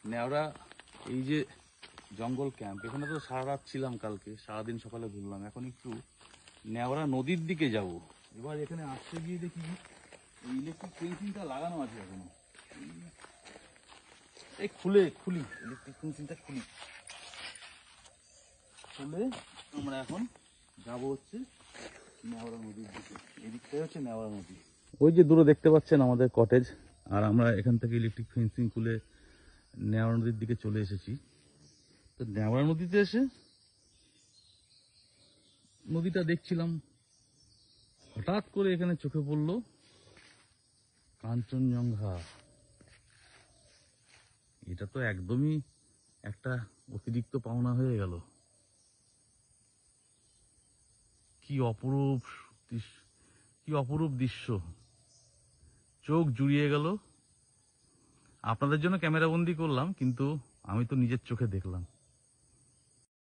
নেওড়া এই যে জঙ্গল ক্যাম্প, এখানে তো সারা রাত ছিলাম, কালকে সারাদিন সকালে ঘুরলাম। এখন একটু নেওড়া নদীর দিকে যাব। এবার এখানে আসতে গিয়ে দেখি এই ইলেকট্রিক ফেন্সিংটা লাগানো আছে এখনো। এই খুলি ইলেকট্রিক ফেন্সিংটা খুলে আমরা এখন যাবো হচ্ছে নেওড়া নদীর দিকে। এদিকটাই হচ্ছে নেওড়া নদী। ওই যে দূরে দেখতে পাচ্ছেন আমাদের কটেজ, আর আমরা এখান থেকে ইলেকট্রিক ফেন্সিং খুলে নেওড়া নদীর দিকে চলে এসেছি। তো নেওড়া নদীতে এসে নদীটা দেখছিলাম, হঠাৎ করে এখানে চোখে পড়লো কাঞ্চনজঙ্ঘা। এটা তো একদমই একটা অতিরিক্ত পাওনা হয়ে গেল। কি অপরূপ দৃশ্য, চোখ জুড়িয়ে গেল। আপনাদের জন্য ক্যামেরা বন্দি করলাম, কিন্তু আমি তো নিজের চোখে দেখলাম।